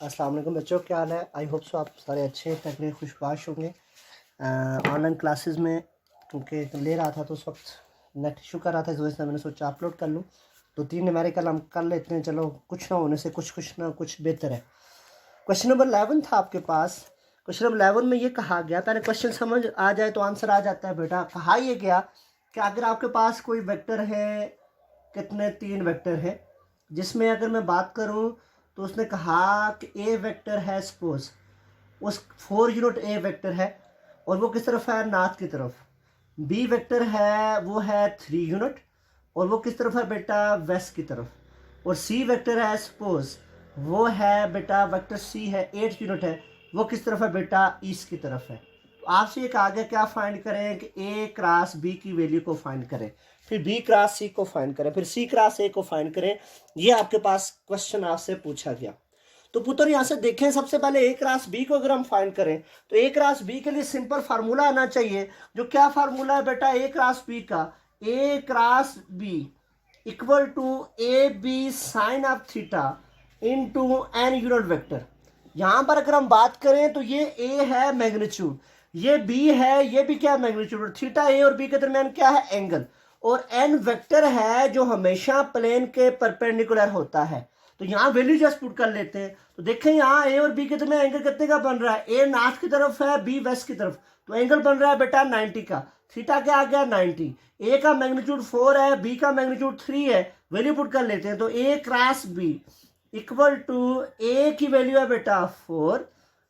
अस्सलाम वालेकुम बच्चों, क्या हाल है। आई होप सो आप सारे अच्छे तगड़े खुशबाश होंगे। ऑनलाइन क्लासेस में क्योंकि ले रहा था तो उस वक्त नेट इशू कर रहा था, इस वजह से मैंने सोचा अपलोड कर लूँ। तो 3 न्यूमेरिकल हम कर लेते हैं, चलो कुछ ना होने से कुछ ना कुछ बेहतर है। क्वेश्चन नंबर 11 था आपके पास। क्वेश्चन नंबर 11 में ये कहा गया, पहले क्वेश्चन समझ आ जाए तो आंसर आ जाता है बेटा। कहा ये गया कि अगर आपके पास कोई वेक्टर है, कितने 3 वेक्टर है, जिसमें अगर मैं बात करूं तो उसने कहा कि ए वेक्टर है, सपोज उस 4 यूनिट ए वेक्टर है और वो किस तरफ है, नॉर्थ की तरफ। बी वेक्टर है वो है 3 यूनिट और वो किस तरफ है बेटा, वेस्ट की तरफ। और सी वेक्टर है, सपोज वो है बेटा वेक्टर सी है, 8 यूनिट है, वो किस तरफ है बेटा, ईस्ट की तरफ है। तो आपसे ये कहा गया क्या फाइंड करें कि ए क्रॉस बी की वैल्यू को फाइंड करें, फिर बी क्रॉस सी को फाइंड करें, फिर सी क्रॉस ए को फाइंड करें। ये आपके पास क्वेश्चन आपसे पूछा गया। तो पुत्र यहाँ से देखें, सबसे पहले ए क्रॉस बी को अगर हम फाइंड करें तो ए क्रॉस बी के लिए सिंपल फार्मूला आना चाहिए। जो क्या फार्मूला है बेटा ए क्रॉस बी का, A cross B equal to A B sine of theta into N unit vector. यहां पर अगर हम बात करें तो ये ए है मैग्नीट्यूड, ये बी है, ये भी क्या है मैग्नीट्यूड, थीटा ए और बी के दरमियान क्या है, एंगल, और एन वेक्टर है जो हमेशा प्लेन के परपेंडिकुलर होता है। तो यहाँ वैल्यू जस्ट पुट कर लेते हैं। तो देखें यहाँ ए और बी के दरमियान एंगल कितने का बन रहा है, ए नॉर्थ की तरफ है, बी वेस्ट की तरफ, तो एंगल बन रहा है बेटा 90 का। थीटा क्या आ गया 90, ए का मैग्नीट्यूड 4 है, बी का मैग्नीट्यूड 3 है, वैल्यू पुट कर लेते हैं। तो ए क्रॉस बी इक्वल टू ए की वैल्यू है बेटा 4,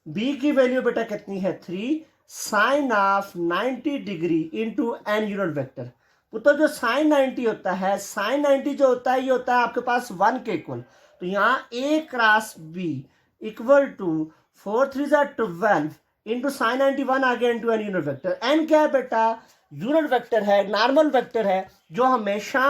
बी की वैल्यू बेटा कितनी है 3, sine of 90 degree into N unit vector. पुत्र जो साइन 90 होता है, साइन 90 जो होता है ये होता है आपके पास 1 के इक्वल। तो यहाँ A cross B equal to 4 3 12 into sine 91 आ गया into N unit vector. N क्या है बेटा, यूनिट वेक्टर है, नॉर्मल वेक्टर है जो हमेशा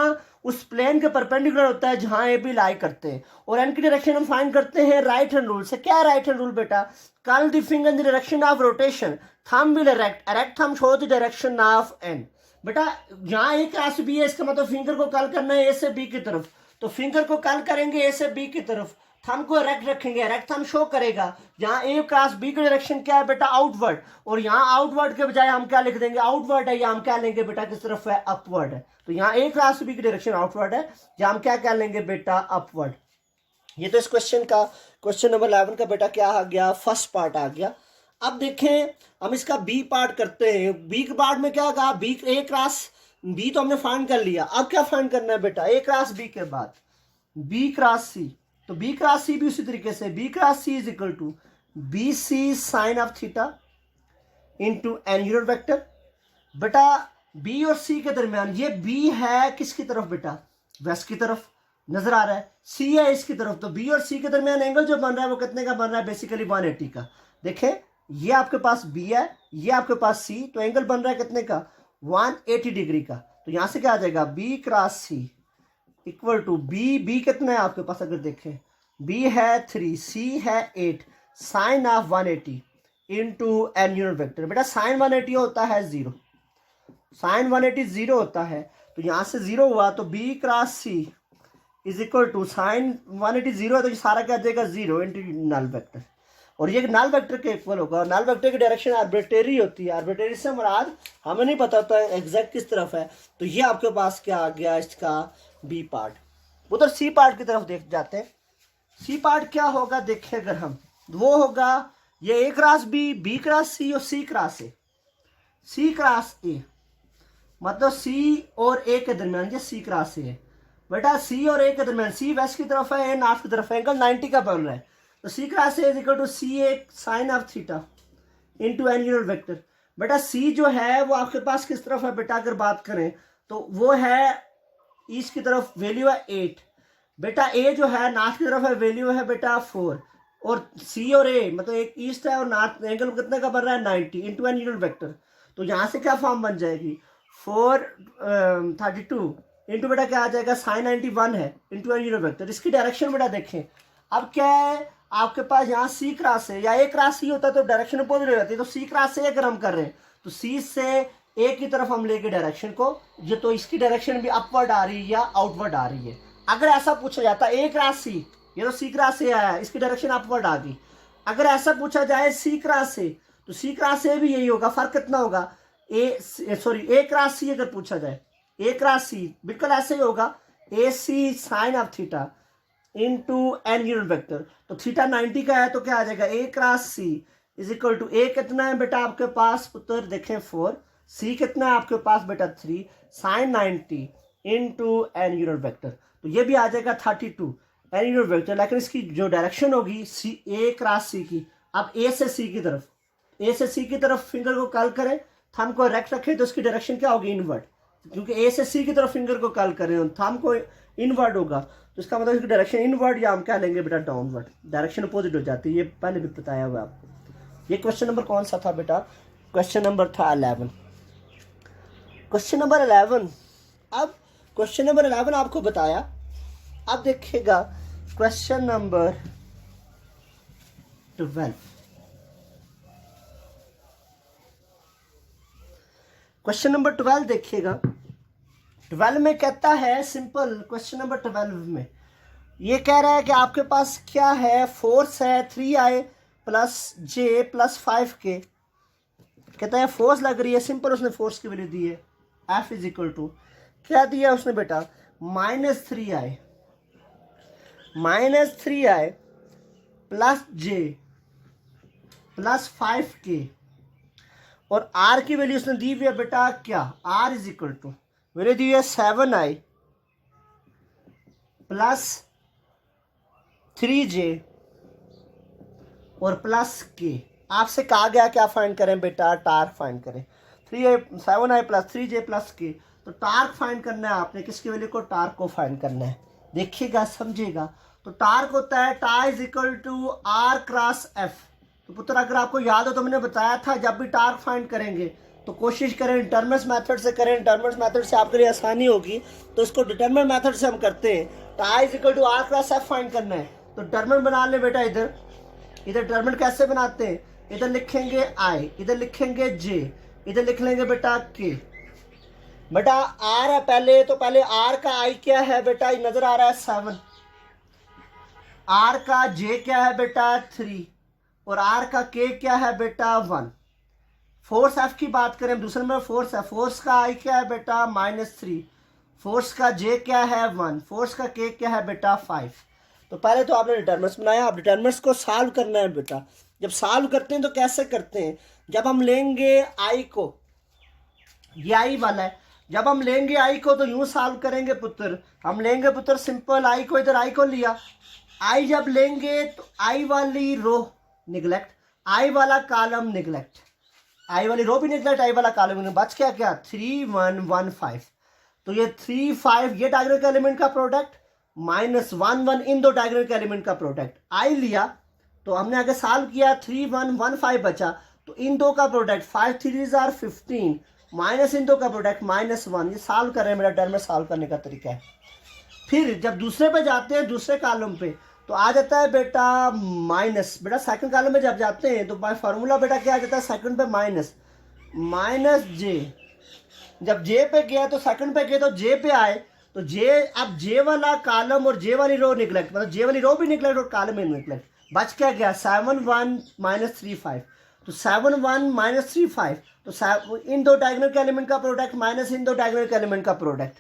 उस प्लेन के परपेंडिकुलर होता है जहां ए बी लाई करते हैं। और एन की डायरेक्शन हम फाइंड करते हैं राइट हैंड रूल से। क्या है राइट हैंड रूल बेटा, curl the finger in the direction of rotation, thumb will erect thumb show the direction of n. बेटा यहाँ ए क्रॉस बी है, इसका मतलब फिंगर को कर्ल करना है ए से बी की तरफ, तो फिंगर को कर्ल करेंगे ए से बी की तरफ, थंब को इरेक्ट रखेंगे, इरेक्ट थंब शो करेगा। यहाँ ए क्रॉस बी की डायरेक्शन क्या है बेटा, आउटवर्ड, और यहाँ आउटवर्ड के बजाय हम क्या लिख देंगे, आउटवर्ड है, या हम क्या लेंगे बेटा किस तरफ है, अपवर्ड है। तो यहाँ ए क्रॉस बी की डायरेक्शन आउटवर्ड है, या हम क्या लेंगे बेटा, अपवर्ड। ये तो इस क्वेश्चन का, क्वेश्चन नंबर 11 का बेटा क्या आ गया, फर्स्ट पार्ट आ गया। अब देखें हम इसका बी पार्ट करते हैं। बी के पार्ट में क्या कहा, बी ए क्रॉस बी तो हमने फाइंड कर लिया, अब क्या फाइंड करना है बेटा, ए क्रॉस बी के बाद बी क्रॉस सी। तो बी क्रॉस सी भी उसी तरीके से, B cross C is equal to B C sine of theta into N unit vector. बेटा बी और सी के दरमियान, ये बी है किसकी तरफ बेटा, वेस्ट की तरफ नजर आ रहा है, सी है इसकी तरफ, तो बी और सी के दरमियान एंगल जो बन रहा है वो कितने का बन रहा है, बेसिकली 180 का। देखें ये आपके पास बी है, ये आपके पास सी, तो एंगल बन रहा है कितने का, 180 डिग्री का। तो यहां से क्या आ जाएगा, B cross C equal to B कितना है आपके पास, अगर देखें बी है 3, सी है 8, sine of 180 into N unit vector. बेटा साइन 180 होता है 0, साइन 180 0 होता है, तो यहां से 0 हुआ, तो B cross C is equal to sine 180 0 है, तो ये सारा क्या आ जाएगा 0 इंटू नल वेक्टर, और ये नल वेक्टर के इक्वल होगा। नल वेक्टर की डायरेक्शन आर्बिट्रेरी होती है, आर्बिट्रेरी से मुराद हमें नहीं पता होता है एग्जैक्ट किस तरफ है। तो ये आपके पास क्या आ गया इसका बी पार्ट। उधर सी पार्ट की तरफ देख जाते हैं। सी पार्ट क्या होगा, देखें अगर हम, वो होगा ये ए क्रॉस बी क्रॉस सी और सी क्रॉस ए, सी क्रॉस ए, मतलब सी और ए के दरमियान ये सी क्रॉस ए है। बेटा सी और ए के दरमियान, सी वेस्ट की तरफ है, ए नॉर्थ की तरफ है, एंगल 90 का बन रहा है, तो C cross A is equal to C A sine of theta into N unit vector. बेटा सी जो है वो आपके पास किस तरफ है बेटा, अगर बात करें तो वो है ईस्ट की तरफ, वैल्यू है 8। बेटा ए जो है नॉर्थ की तरफ है, वैल्यू है बेटा 4, और सी और ए मतलब एक ईस्ट है और नॉर्थ, एंगल कितने का बन रहा है 90 इंटू एन यूनिट वेक्टर। तो यहाँ से क्या फॉर्म बन जाएगी, 432 इंटू बेटा क्या आ जाएगा, साइन 91 है इंटू एन यूनिट वेक्टर। इसकी डायरेक्शन बेटा देखें, अब क्या है आपके पास यहाँ सी क्रॉस है, या ए क्रॉस सी होता है तो डायरेक्शन अपोजिट हो जाती है, तो सी क्रॉस से अगर हम कर रहे हैं तो सी से ए की तरफ हम लेके डायरेक्शन को, ये तो इसकी डायरेक्शन भी अपवर्ड आ रही है या आउटवर्ड आ रही है। अगर ऐसा पूछा जाता ए क्रॉस सी ये तो सी क्रॉस ए आया, इसकी डायरेक्शन अपवर्ड आ गई। अगर ऐसा पूछा जाए सी क्रॉस ए, तो सी क्रॉस ए भी यही होगा, फर्क कितना होगा, ए क्रॉस सी अगर पूछा जाए, ए क्रॉस सी बिल्कुल ऐसे ही होगा, A C sine of theta into N unit vector. तो थीटा 90 का है तो क्या आ जाएगा, A cross C is equal to, A कितना है बेटा आपके पास पुत्र, देखें 4, सी कितना है आपके पास बेटा 3, sine 90 into N unit vector. तो ये भी आ जाएगा 32 एन यूनिट वेक्टर, लेकिन इसकी जो डायरेक्शन होगी सी, ए क्रॉस सी की, अब ए से सी की तरफ, ए से सी की तरफ फिंगर को कर्ल करें, थंब को रेक्ट रखें, तो उसकी डायरेक्शन क्या होगी, इनवर्ड, क्योंकि ए से सी की तरफ फिंगर को कर्ल करें और थंब को इनवर्ड होगा, तो इसका मतलब इसकी डायरेक्शन इनवर्ड, या हम क्या लेंगे बेटा डाउनवर्ड, डायरेक्शन अपोजिट हो जाती है, ये पहले भी बताया हुआ आपको। ये क्वेश्चन नंबर कौन सा था बेटा, क्वेश्चन नंबर था 11। क्वेश्चन नंबर 11, अब क्वेश्चन नंबर 11 आपको बताया, अब देखिएगा क्वेश्चन नंबर 12। क्वेश्चन नंबर 12 देखिएगा, 12 में कहता है सिंपल, क्वेश्चन नंबर 12 में ये कह रहा है कि आपके पास क्या है, फोर्स है 3i प्लस जे प्लस 5k, कहता है फोर्स लग रही है, सिंपल उसने फोर्स की वैल्यू दी है, F इज इक्वल टू क्या दिया उसने बेटा, -3i प्लस जे प्लस 5k, और R की वैल्यू उसने दी हुई है बेटा क्या, R is equal to value दी है 7i प्लस 3j और प्लस k। आपसे कहा गया क्या फाइंड करें बेटा, टार्क फाइंड करें, 7i plus 3j plus k। तो टार्क फाइंड करना है आपने, किसकी वैल्यू को, टार्क को फाइंड करना है, देखिएगा समझिएगा। तो टार्क होता है tau is equal to R cross F. तो पुत्र अगर आपको याद हो तो मैंने बताया था जब भी टार्क फाइंड करेंगे तो कोशिश करें डिटरमिनेंट मेथड से करें, डिटरमिनेंट मेथड से आपके लिए आसानी होगी, तो इसको डिटरमिनेंट मेथड से हम करते हैं। Tau is equal to R cross F find करना है, तो डिटरमिनेंट बना ले बेटा, इधर डिटरमिनेंट कैसे बनाते हैं, इधर लिखेंगे आई, इधर लिखेंगे जे, इधर लिख लेंगे बेटा के। बेटा आर है पहले, तो पहले आर का आई क्या है बेटा, नजर आ रहा है 7, आर का जे क्या है बेटा 3, और आर का के क्या है बेटा 1। फोर्स एफ की बात करें, दूसरे में फोर्स है, फोर्स का आई क्या है बेटा -3, फोर्स का जे क्या है 1, फोर्स का के क्या है बेटा 5। तो पहले तो आपने डिटरमिनेंट्स बनाया, अब डिटरमिनेंट्स को सॉल्व करना है बेटा। जब सॉल्व करते हैं तो कैसे करते हैं, जब हम लेंगे आई को, ये आई वाला है, जब हम लेंगे आई को तो यूं सॉल्व करेंगे पुत्र, हम लेंगे पुत्र सिंपल आई को, इधर आई को लिया, आई जब लेंगे तो आई वाली रो निगलेक्ट, आई वाला कॉलम निगलेक्ट, आई वाली रो भी निगलेक्ट, आई वाला कॉलम निगलेक्ट, बच क्या क्या 3 1 1 5। तो ये 3 5 ये डायगोनल के एलिमेंट का प्रोडक्ट, -1 1 इन दो डायगोनल के एलिमेंट का प्रोडक्ट, आई लिया तो हमने आगे सॉल्व किया, 3 1 1 5 बचा, तो इन दो का प्रोडक्ट 5 3 आर 15 माइनस इन दो का प्रोडक्ट -1, ये सॉल्व कर रहे हैं, मेरा टर्म में सॉल्व करने का तरीका है। फिर जब दूसरे पे जाते हैं, दूसरे कॉलम पे, तो आ जाता है बेटा माइनस, बेटा सेकंड कॉलम में जब जाते हैं तो बाय फार्मूला बेटा क्या आ जाता है, सेकंड पे माइनस जे, जब जे पे गया तो सेकंड पे गए तो जे पे आए, तो जे, अब जे वाला कॉलम और जे वाली रो निगलेक्ट, मतलब जे वाली रो भी निगलेक्ट और कॉलम भी निगलेक्ट, बच क्या गया 7 1 -3 5। तो 7 1 -3 5, तो इन दो डायगोनल के एलिमेंट का प्रोडक्ट माइनस इन दो डायगोनल के एलिमेंट का प्रोडक्ट,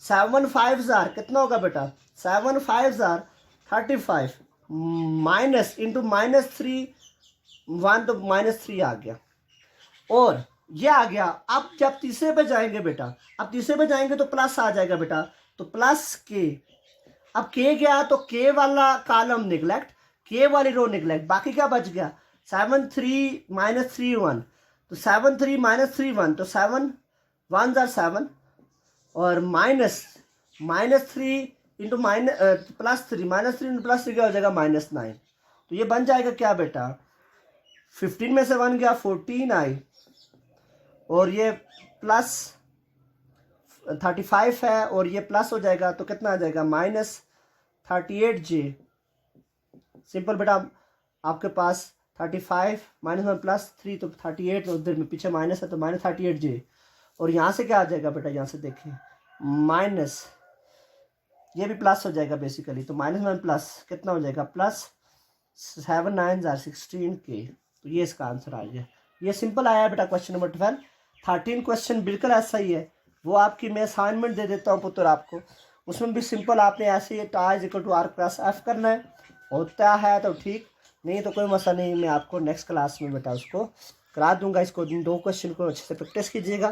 7 5 कितना होगा बेटा, 7 5 35 माइनस इंटू -3 1, तो -3 आ गया, और ये आ गया। अब जब तीसरे पे जाएंगे बेटा, अब तीसरे पे जाएंगे तो प्लस आ जाएगा बेटा, तो प्लस के, अब के गया तो के वाला कॉलम निगलेक्ट, के वाली रो निगलेक्ट, बाकी क्या बच गया 7 3 -3 1, तो 7 3 -3 1, तो 7 1 7, और -3 इंटू +3 -3 इंटू +3 क्या हो जाएगा -9। तो ये बन जाएगा क्या बेटा, 15 में से 1 गया 14 आई, और ये प्लस 35 है, और ये प्लस हो जाएगा तो कितना आ जाएगा -38 जे। सिंपल बेटा आपके पास 35 -1 +3 तो 38, तो उधर में पीछे माइनस है तो -38 जे, और यहाँ से क्या आ जाएगा बेटा, यहाँ से देखें ये भी प्लस हो जाएगा बेसिकली। तो -1 प्लस कितना हो जाएगा, प्लस 7 9 16 के। तो ये इसका आंसर आ गया। ये सिंपल आया है बेटा क्वेश्चन नंबर 12। 13 क्वेश्चन बिल्कुल ऐसा ही है, वो आपकी मैं असाइनमेंट दे देता हूँ पुत्र आपको, उसमें भी सिंपल आपने ऐसे ही टाइज is equal to R plus F करना है। होता है तो ठीक, नहीं तो कोई मसला नहीं, मैं आपको नेक्स्ट क्लास में बेटा उसको करा दूंगा। इसको 2 क्वेश्चन को अच्छे से प्रैक्टिस कीजिएगा,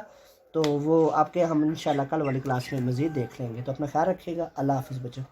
तो वो आपके हम इंशाल्लाह कल वाली क्लास में मज़ीद देख लेंगे। तो अपना ख्याल रखिएगा। अल्लाह हाफिज़ बच्चों।